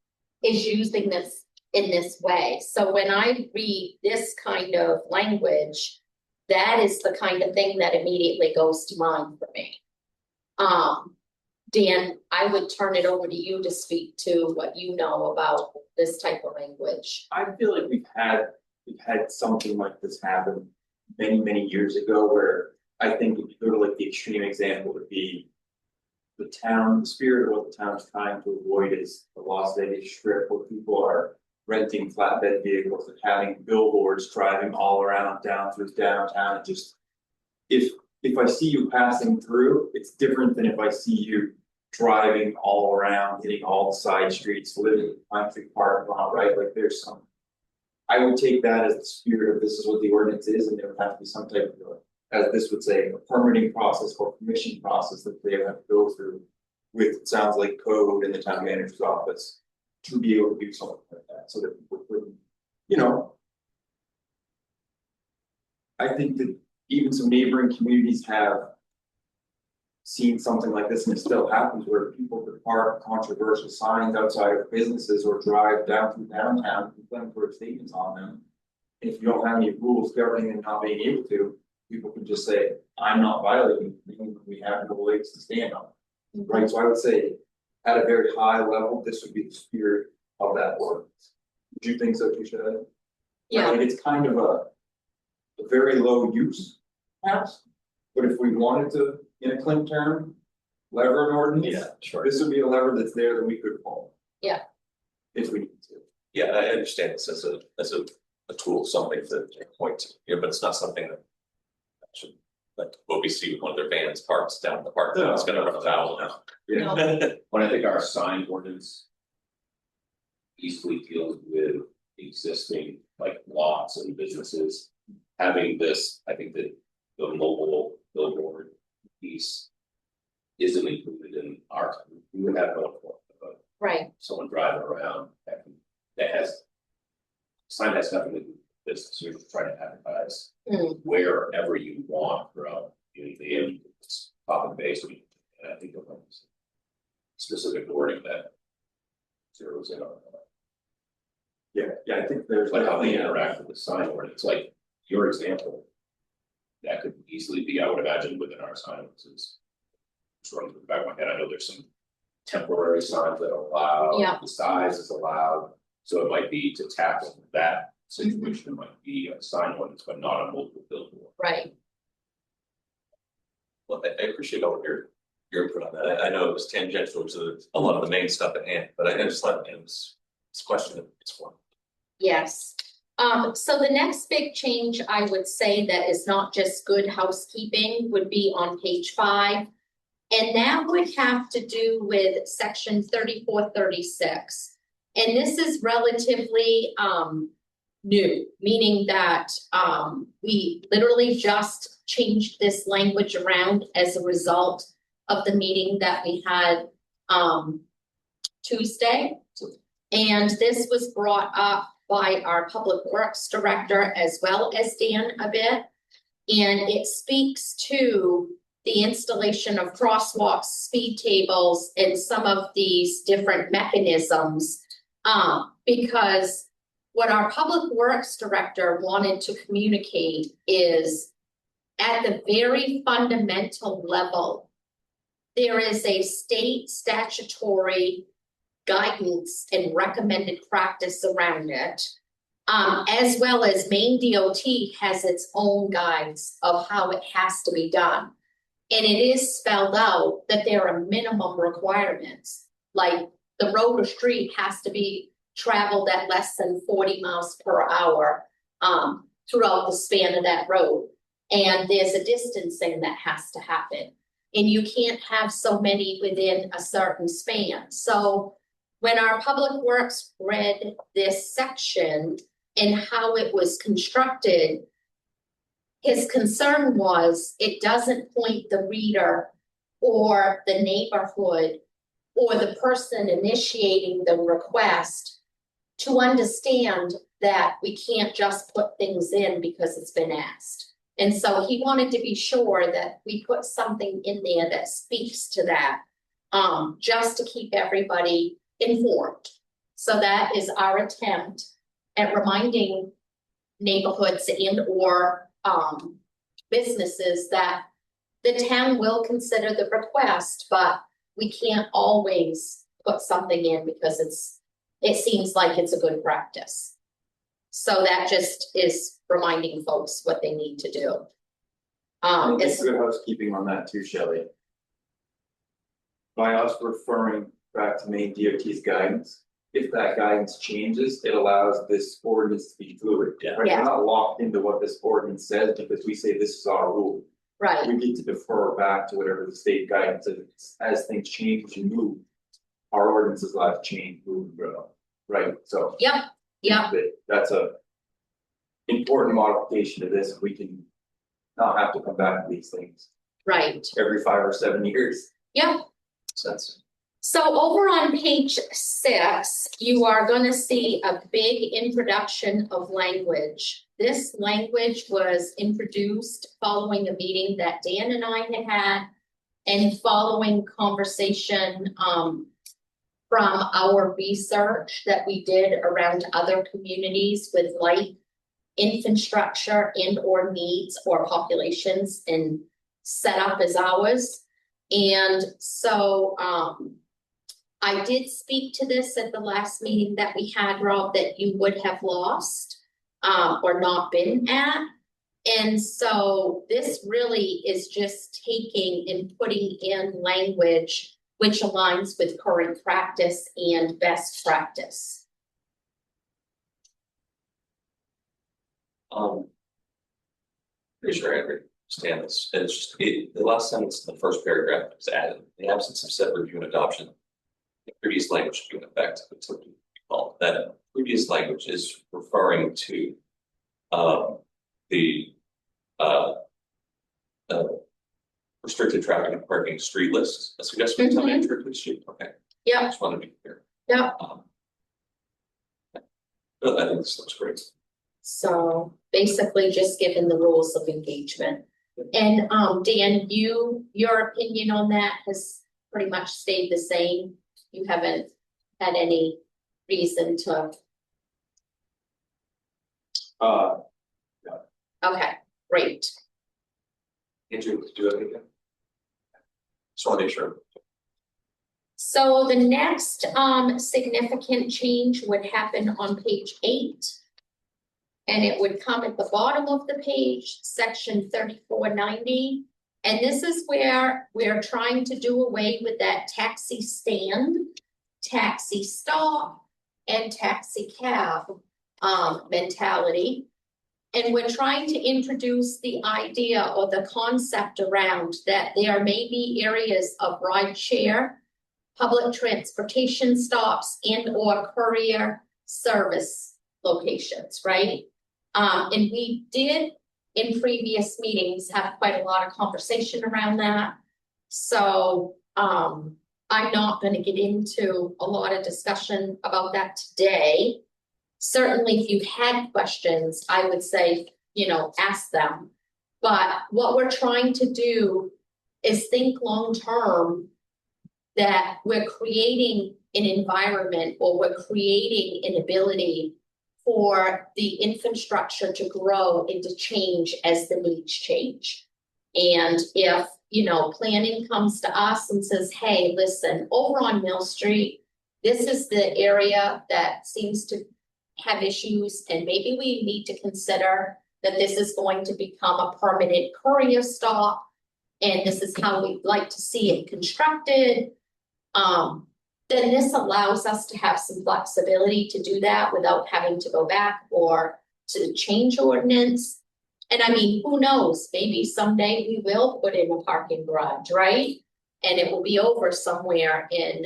Speaker 2: is using this in this way. So when I read this kind of language, that is the kind of thing that immediately goes to mind for me. Dan, I would turn it over to you to speak to what you know about this type of language.
Speaker 1: I feel like we've had something like this happen many years ago, where I think if you go to like the extreme example would be the spirit of what the town's trying to avoid is the Las Vegas Strip, where people are renting flatbed vehicles and having billboards driving all around down through downtown. And just if I see you passing through, it's different than if I see you driving all around, hitting all the side streets, living in Pine Tree Park lot, right? Like there's some. I would take that as the spirit of this is what the ordinance is, and there would have to be some type of as this would say, a permitting process or permission process that they have to go through. With, it sounds like code in the town manager's office to be able to do something like that, so that people couldn't, you know. I think that even some neighboring communities have. Seen something like this, and it still happens where people could park controversial signs outside of businesses or drive down through downtown, inflammatory statements on them. And if you don't have any rules governing and not being able to, people can just say, I'm not violating, anything, we have no legs to stand on. Right, so I would say, at a very high level, this would be the spirit of that ordinance. Would you think so, Tisha?
Speaker 2: Yeah.
Speaker 1: Like, it's kind of a very low use house, but if we wanted to, in a clean term, lever an ordinance,
Speaker 3: Sure.
Speaker 1: this would be a lever that's there that we could pull.
Speaker 2: Yeah.
Speaker 1: If we need to.
Speaker 3: Yeah, I understand this as a tool, something to point to, yeah, but it's not something that. Should, like, what we see with one of their vans parks down the park,
Speaker 1: No.
Speaker 3: it's gonna run afoul now.
Speaker 1: Yeah,
Speaker 4: When I think our sign ordinance. Easily deals with existing like lots and businesses. Having this, I think that the mobile billboard piece. Isn't included in our, we would have no point about
Speaker 2: Right,
Speaker 4: someone driving around that has. Sign has nothing to do with business, you're just trying to advertise.
Speaker 2: Mm.
Speaker 4: Wherever you want throughout the top of the base, and I think of specific wording that. Zeroes in on that.
Speaker 1: yeah, I think there's.
Speaker 4: But how they interact with the sign ordinance, like your example. That could easily be, I would imagine, within our sign ordinances. Just running through the back of my head, I know there's some temporary signs that are allowed.
Speaker 2: Yeah.
Speaker 4: The size is allowed, so it might be to tackle that situation, it might be a sign ordinance, but not a mobile billboard.
Speaker 2: right.
Speaker 3: Well, I appreciate all of your input on that, I know it was tangential to a lot of the main stuff at hand, but I just thought it was, it's a question of it's one.
Speaker 2: Yes. So the next big change I would say that is not just good housekeeping would be on page 5. And that would have to do with section 3436. And this is relatively new, meaning that we literally just changed this language around as a result of the meeting that we had Tuesday. And this was brought up by our public works director as well as Dan a bit. And it speaks to the installation of crosswalks, speed tables, and some of these different mechanisms. Because what our public works director wanted to communicate is at the very fundamental level, there is a state statutory guidance and recommended practice around it. As well as Maine DOT has its own guides of how it has to be done. And it is spelled out that there are minimum requirements, like the road or street has to be traveled at less than 40 miles per hour throughout the span of that road. And there's a distancing that has to happen. And you can't have so many within a certain span. So when our public works read this section and how it was constructed, his concern was it doesn't point the reader or the neighborhood or the person initiating the request to understand that we can't just put things in because it's been asked. And so he wanted to be sure that we put something in there that speaks to that, just to keep everybody informed. So that is our attempt at reminding neighborhoods and or businesses that the town will consider the request, but we can't always put something in because it seems like it's a good practice. So that just is reminding folks what they need to do.
Speaker 1: It's good housekeeping on that too, Shelley. By us referring back to Maine DOT's guidance, if that guidance changes, it allows this ordinance to be fluid.
Speaker 3: Yeah.
Speaker 1: Right?
Speaker 2: Yeah.
Speaker 1: We're not locked into what this ordinance says because we say this is our rule.
Speaker 2: Right,
Speaker 1: We get to defer back to whatever the state guidance is. As things change and move, our ordinances will have to change, move, and grow. Right, so.
Speaker 2: yep,
Speaker 1: That's a important modification to this, we can not have to come back to these things
Speaker 2: right,
Speaker 1: every 5 or 7 years.
Speaker 2: yep.
Speaker 3: Sense.
Speaker 2: So over on page 6, you are gonna see a big introduction of language. This language was introduced following a meeting that Dan and I had had, and following conversation, from our research that we did around other communities with like infrastructure and or needs or populations and set up as ours. And so, I did speak to this at the last meeting that we had, Rob, that you would have lost, or not been at. And so this really is just taking and putting in language which aligns with current practice and best practice.
Speaker 3: Pretty sure I understand this, and it's just, the last sentence in the first paragraph is added, in the absence of said review and adoption. The previous language should be in effect, well, that previous language is referring to, the, restricted traffic and parking street list, a suggestion to
Speaker 2: Mhm.
Speaker 3: restricted street, okay, I
Speaker 2: Yep,
Speaker 3: just wanted to be clear.
Speaker 2: yep.
Speaker 3: But I think this looks great.
Speaker 2: So basically just given the rules of engagement. And Dan, your opinion on that has pretty much stayed the same. You haven't had any reason to, okay, great.
Speaker 3: Andrew, do you have anything? Just want to make sure.
Speaker 2: So the next significant change would happen on page 8. And it would come at the bottom of the page, section 3490. And this is where we're trying to do away with that taxi stand, taxi stop, and taxi cab mentality. And we're trying to introduce the idea or the concept around that there may be areas of rideshare, public transportation stops, and or courier service locations, right? And we did in previous meetings have quite a lot of conversation around that. So I'm not going to get into a lot of discussion about that today. Certainly, if you had questions, I would say, ask them. But what we're trying to do is think long term that we're creating an environment or we're creating an ability for the infrastructure to grow and to change as the needs change. And if, planning comes to us and says, hey, listen, over on Mill Street, this is the area that seems to have issues, and maybe we need to consider that this is going to become a permanent courier stop, and this is how we'd like to see it constructed. Then this allows us to have some flexibility to do that without having to go back or to change ordinance. And I mean, who knows, maybe someday we will put in a parking garage, right? And it will be over somewhere in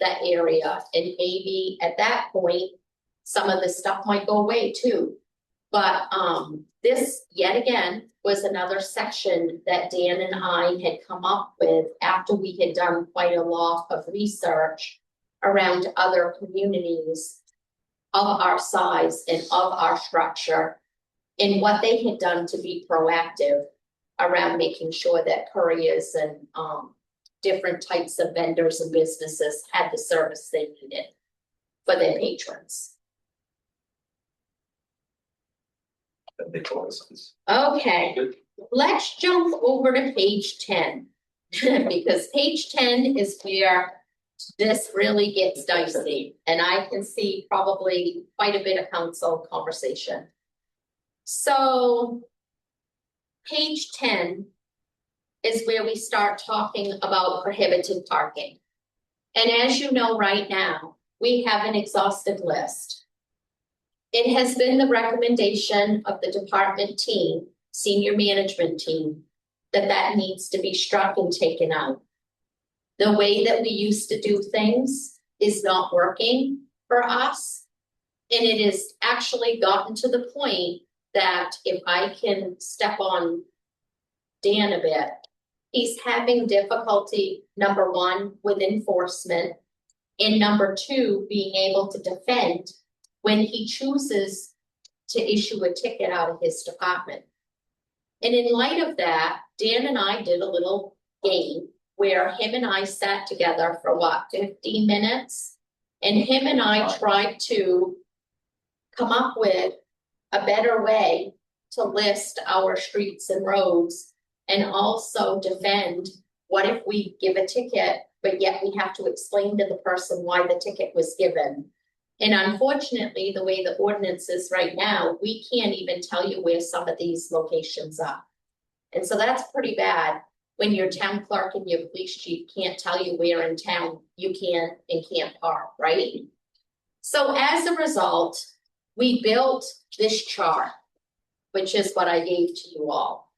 Speaker 2: that area, and maybe at that point, some of this stuff might go away too. But this, yet again, was another section that Dan and I had come up with after we had done quite a lot of research around other communities of our size and of our structure, and what they had done to be proactive around making sure that couriers and different types of vendors and businesses had the service they needed for their patrons.
Speaker 3: That makes a lot of sense.
Speaker 2: Okay,
Speaker 3: Good.
Speaker 2: let's jump over to page 10. Because page 10 is where this really gets dicey, and I can see probably quite a bit of council conversation. So page 10 is where we start talking about prohibited parking. And as you know, right now, we have an exhaustive list. It has been the recommendation of the department team, senior management team, that needs to be struck and taken out. The way that we used to do things is not working for us. And it has actually gotten to the point that if I can step on Dan a bit, he's having difficulty, number one, with enforcement, and number two, being able to defend when he chooses to issue a ticket out of his department. And in light of that, Dan and I did a little game where him and I sat together for 15 minutes? And him and I tried to come up with a better way to list our streets and roads and also defend what if we give a ticket, but yet we have to explain to the person why the ticket was given. And unfortunately, the way the ordinance is right now, we can't even tell you where some of these locations are. And so that's pretty bad when your town clerk and your police chief can't tell you where in town you can and can't park, right? So as a result, we built this chart, which is what I gave to you all.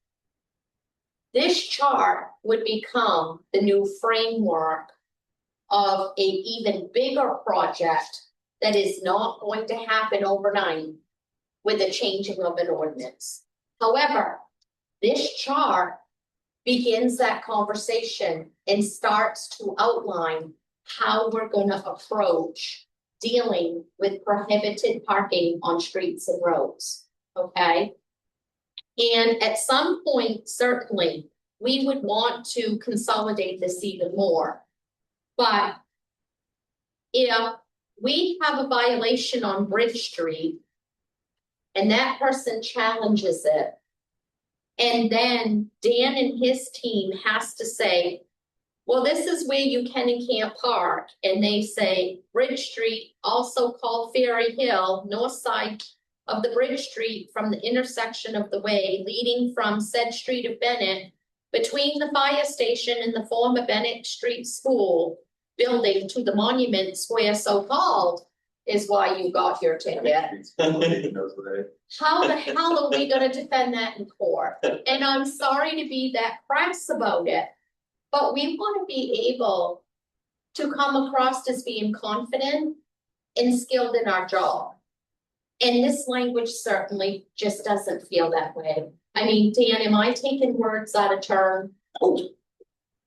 Speaker 2: This chart would become the new framework of an even bigger project that is not going to happen overnight with the changing of an ordinance. However, this chart begins that conversation and starts to outline how we're going to approach dealing with prohibited parking on streets and roads, okay? And at some point, certainly, we would want to consolidate this even more. But if we have a violation on Bridge Street and that person challenges it, and then Dan and his team has to say, well, this is where you can and can't park. And they say Bridge Street, also called Ferry Hill, north side of the Bridge Street from the intersection of the way leading from said street of Bennett between the fire station and the former Bennett Street School building to the monument square so-called is why you got your ticket. How the hell are we gonna defend that in court? And I'm sorry to be that crass about it, but we wanna be able to come across as being confident and skilled in our job. And this language certainly just doesn't feel that way. I mean, Dan, am I taking words out of turn?
Speaker 1: Oh.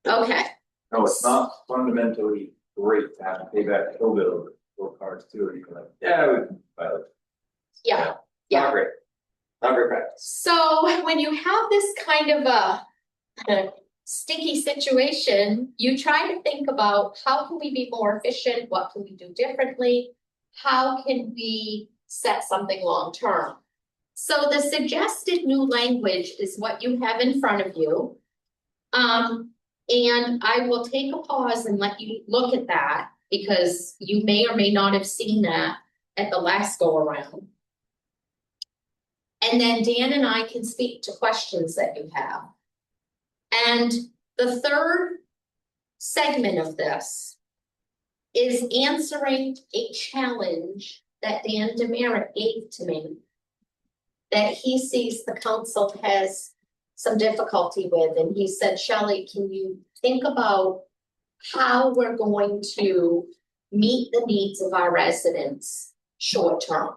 Speaker 2: Okay,
Speaker 1: No, it's not fundamentally great to have to pay back Hill bill or cards too, or you can like, yeah, we can file it.
Speaker 2: yeah. Yeah.
Speaker 1: Not great. Not great practice.
Speaker 2: So when you have this kind of a sticky situation, you try to think about how can we be more efficient? What can we do differently? How can we set something long term? So the suggested new language is what you have in front of you. And I will take a pause and let you look at that because you may or may not have seen that at the last go around. And then Dan and I can speak to questions that you have. And the third segment of this is answering a challenge that Dan Demerit gave to me that he sees the council has some difficulty with. And he said, Shelley, can you think about how we're going to meet the needs of our residents short term?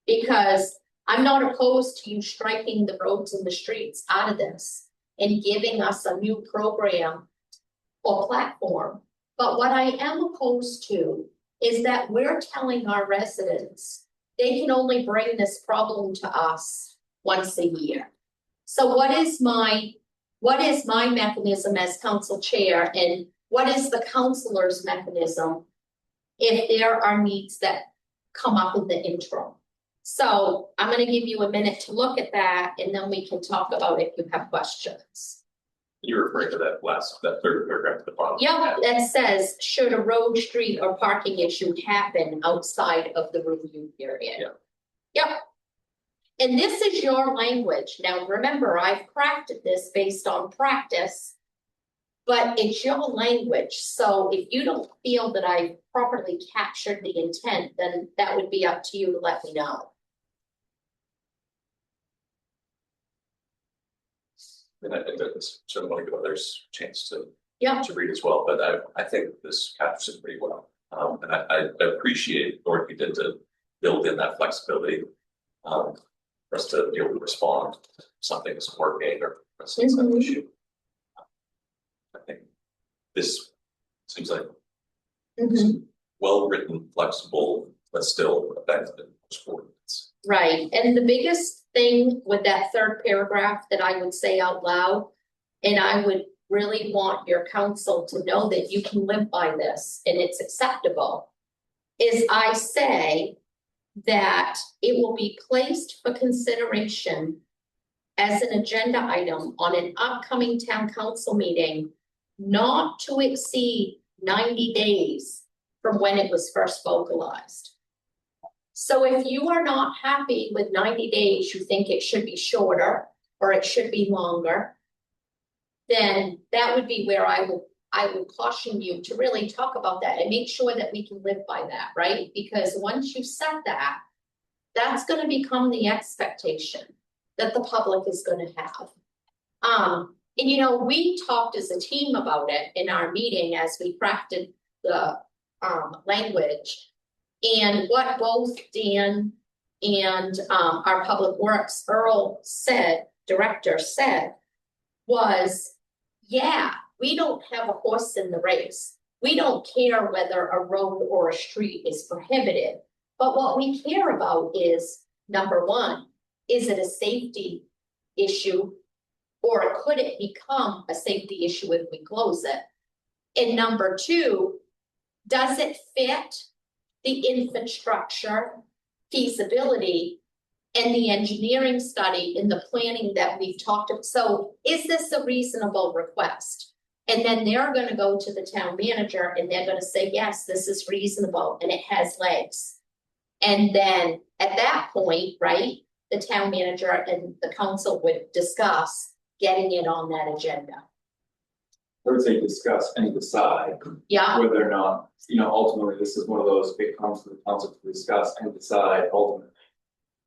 Speaker 2: Because I'm not opposed to you striking the roads and the streets out of this and giving us a new program or platform. But what I am opposed to is that we're telling our residents they can only bring this problem to us once a year. So what is my mechanism as council chair, and what is the councilor's mechanism if there are needs that come up in the interim? So I'm going to give you a minute to look at that, and then we can talk about it if you have questions.
Speaker 3: You're referring to that third paragraph at the bottom.
Speaker 2: Yeah, that says, should a road, street, or parking issue happen outside of the review period?
Speaker 3: Yeah.
Speaker 2: Yep. And this is your language. Now, remember, I've crafted this based on practice, but it's your language. So if you don't feel that I properly captured the intent, then that would be up to you to let me know.
Speaker 3: And I think that it's certainly want to give others a chance to
Speaker 2: Yeah.
Speaker 3: read as well, but I think this captures it pretty well. And I appreciate the work you did to build in that flexibility. for us to be able to respond if something isn't working or for instance, an
Speaker 2: Mhm.
Speaker 3: issue. I think this seems like well-written, flexible, but still effective ordinance.
Speaker 2: Right, and the biggest thing with that third paragraph that I would say out loud, and I would really want your council to know that you can live by this and it's acceptable, is I say that it will be placed for consideration as an agenda item on an upcoming town council meeting, not to exceed 90 days from when it was first vocalized. So if you are not happy with 90 days, you think it should be shorter or it should be longer, then that would be where I would caution you to really talk about that and make sure that we can live by that, right? Because once you set that, that's gonna become the expectation that the public is gonna have. And you know, we talked as a team about it in our meeting as we crafted the language. And what both Dan and our Public Works director said was, yeah, we don't have a horse in the race. We don't care whether a road or a street is prohibited. But what we care about is, number one, is it a safety issue? Or could it become a safety issue if we close it? And number two, does it fit the infrastructure feasibility and the engineering study in the planning that we've talked about? So is this a reasonable request? And then they're gonna go to the town manager and they're gonna say, yes, this is reasonable and it has legs. And then at that point, right, the town manager and the council would discuss getting it on that agenda.
Speaker 1: I would say discuss and decide
Speaker 2: Yeah,
Speaker 1: whether or not, you know, ultimately, this is one of those big comes to the council to discuss and decide ultimately.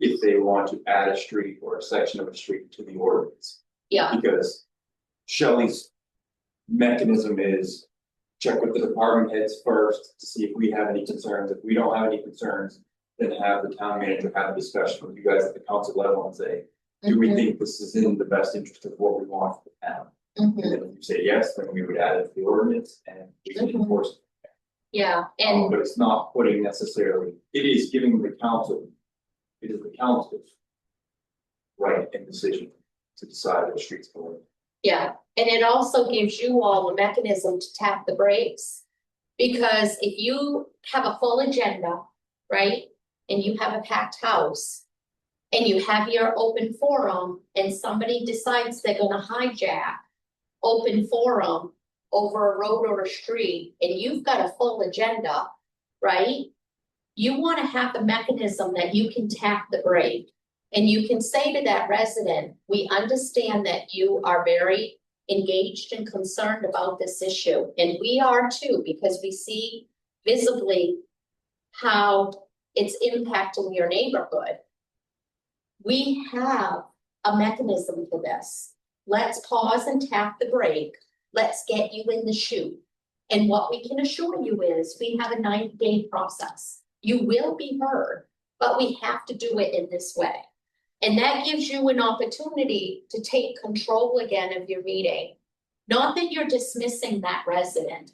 Speaker 1: If they want to add a street or a section of a street to the ordinance.
Speaker 2: yeah,
Speaker 1: Because Shelley's mechanism is check with the department heads first to see if we have any concerns. If we don't have any concerns, then have the town manager have a discussion with you guys at the council level and say, do we think this is in the best interest of what we want for the town? And then if you say yes, then we would add it to the ordinance and we can enforce it.
Speaker 2: yeah, and
Speaker 1: But it's not putting necessarily, it is giving the council, it is the council's right and decision to decide which streets go in.
Speaker 2: yeah, and it also gives you all a mechanism to tap the brakes. Because if you have a full agenda, right, and you have a packed house, and you have your open forum, and somebody decides they're gonna hijack open forum over a road or a street, and you've got a full agenda, right? You wanna have the mechanism that you can tap the brake. And you can say to that resident, we understand that you are very engaged and concerned about this issue. And we are too, because we see visibly how it's impacting your neighborhood. We have a mechanism for this. Let's pause and tap the brake. Let's get you in the chute. And what we can assure you is we have a 90-day process. You will be heard, but we have to do it in this way. And that gives you an opportunity to take control again of your meeting. Not that you're dismissing that resident,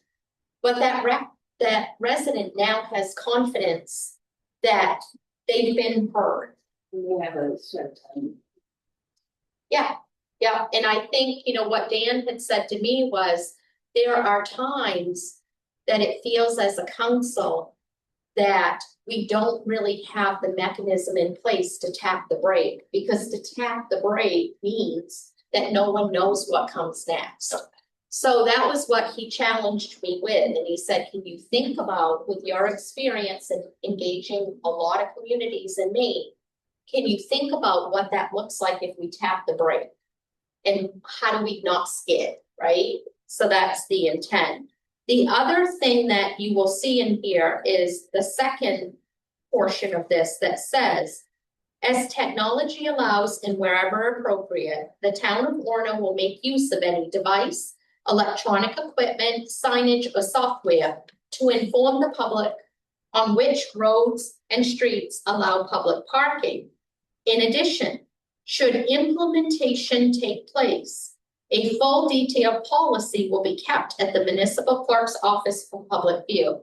Speaker 2: but that resident now has confidence that they've been heard.
Speaker 5: We have a certain.
Speaker 2: Yeah, yeah, and I think, you know, what Dan had said to me was, there are times that it feels as a council that we don't really have the mechanism in place to tap the brake, because to tap the brake means that no one knows what comes next. So that was what he challenged me with, and he said, can you think about, with your experience in engaging a lot of communities in Maine, can you think about what that looks like if we tap the brake? And how do we not skid, right? So that's the intent. The other thing that you will see in here is the second portion of this that says, as technology allows and wherever appropriate, the town of Orono will make use of any device, electronic equipment, signage, or software to inform the public on which roads and streets allow public parking. In addition, should implementation take place, a full detailed policy will be kept at the municipal clerk's office for public view.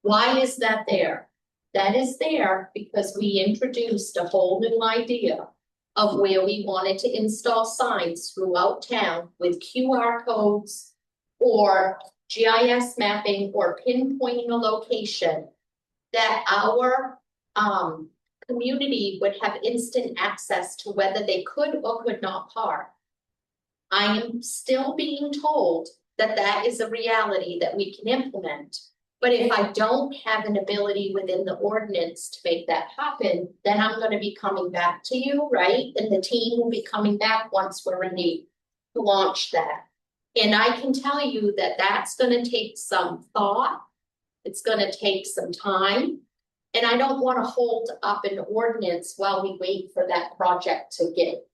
Speaker 2: Why is that there? That is there because we introduced a whole new idea of where we wanted to install signs throughout town with QR codes or GIS mapping or pinpointing a location that our community would have instant access to whether they could or could not park. I am still being told that that is a reality that we can implement. But if I don't have an ability within the ordinance to make that happen, then I'm gonna be coming back to you, right? And the team will be coming back once we're ready to launch that. And I can tell you that that's gonna take some thought. It's gonna take some time. And I don't wanna hold up an ordinance while we wait for that project to get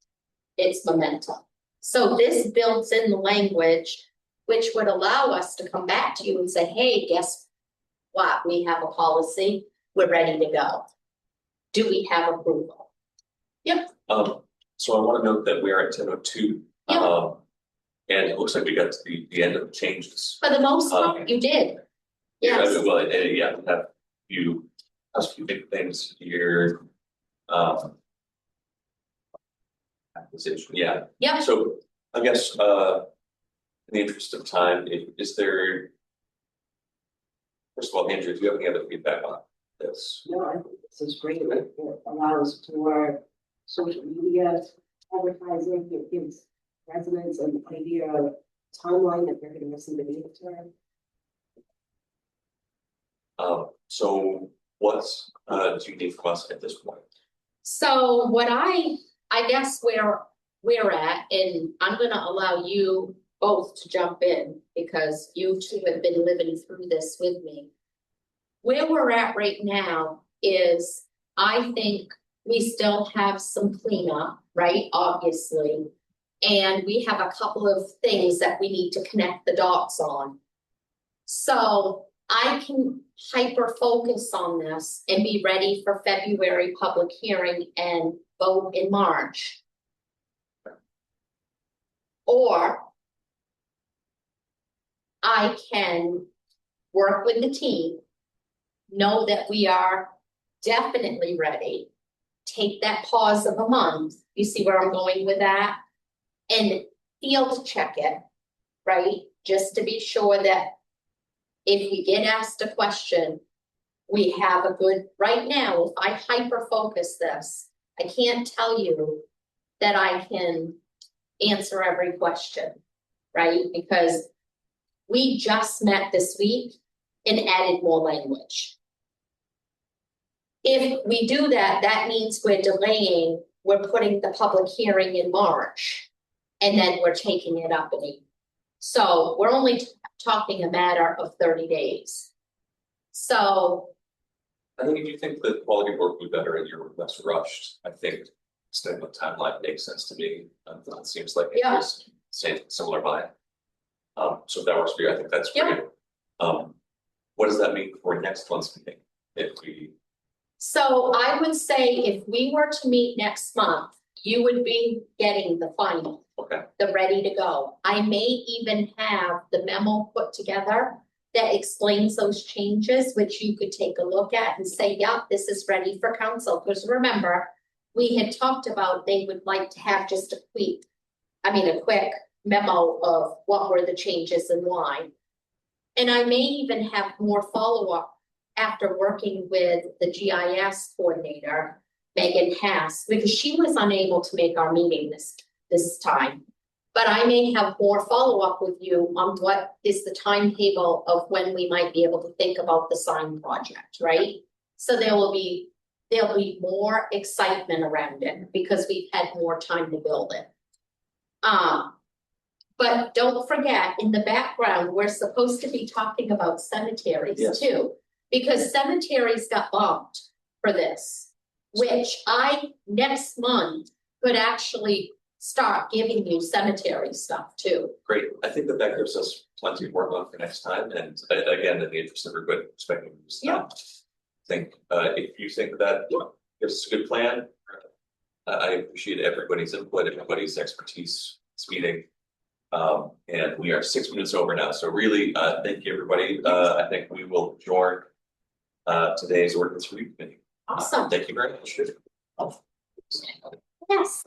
Speaker 2: its momentum. So this builds in the language, which would allow us to come back to you and say, hey, guess what? We have a policy, we're ready to go. Do we have approval?
Speaker 3: So I want to note that we are at 10:02.
Speaker 2: Yeah.
Speaker 3: And it looks like we got to the end of the changes.
Speaker 2: For the most part, you did. Yes.
Speaker 3: Yeah, well, yeah, we have a few housekeeping things here. Acquisition, yeah.
Speaker 2: Yeah.
Speaker 3: So I guess, in the interest of time, is there? First of all, Andrew, do you have any other feedback on this?
Speaker 5: No, I think this is great. It allows for social media advertising. It gives residents an idea of timeline that they're going to receive the data term.
Speaker 3: So what's, do you need from us at this point?
Speaker 2: So what I guess where we're at, and I'm gonna allow you both to jump in because you two have been living through this with me. Where we're at right now is, I think we still have some cleanup, right? Obviously. And we have a couple of things that we need to connect the dots on. So I can hyper focus on this and be ready for February public hearing and vote in March. Or I can work with the team, know that we are definitely ready, take that pause of a month, you see where I'm going with that? And field check it, right? Just to be sure that if we get asked a question, we have a good, right now, if I hyper focus this, I can't tell you that I can answer every question, right? Because we just met this week and added more language. If we do that, that means we're delaying, we're putting the public hearing in March, and then we're taking it up in April. So we're only talking a matter of 30 days. So
Speaker 3: I think if you think the quality of work would be better and you're less rushed, I think extending the timeline makes sense to me. It seems like
Speaker 2: Yeah.
Speaker 3: it's same similar vibe. So if that works for you, I think that's great. What does that mean for next month's meeting? If we,
Speaker 2: So I would say if we were to meet next month, you would be getting the final,
Speaker 3: okay,
Speaker 2: the ready to go. I may even have the memo put together that explains those changes, which you could take a look at and say, yep, this is ready for council. Because remember, we had talked about they would like to have just a quick memo of what were the changes and why. And I may even have more follow-up after working with the GIS coordinator, Megan Hass, because she was unable to make our meeting this time. But I may have more follow-up with you on what is the timetable of when we might be able to think about the sign project, right? So there'll be more excitement around it because we've had more time to build it. But don't forget, in the background, we're supposed to be talking about cemeteries
Speaker 3: Yes.
Speaker 2: too. Because cemeteries got bumped for this, which I, next month, could actually start giving you cemetery stuff too.
Speaker 3: great. I think that gives us plenty to work on for next time. And again, in the interest of everybody expecting this time, I think if you think that gives us a good plan, I appreciate everybody's input, everybody's expertise this meeting. And we are 6 minutes over now, so really, thank you, everybody. I think we will adjourn today's ordinance review committee.
Speaker 2: Awesome,
Speaker 3: Thank you very much.
Speaker 2: yes.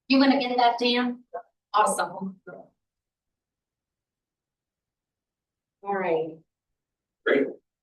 Speaker 2: You gonna get that, Dan? Awesome. All right.
Speaker 3: Great.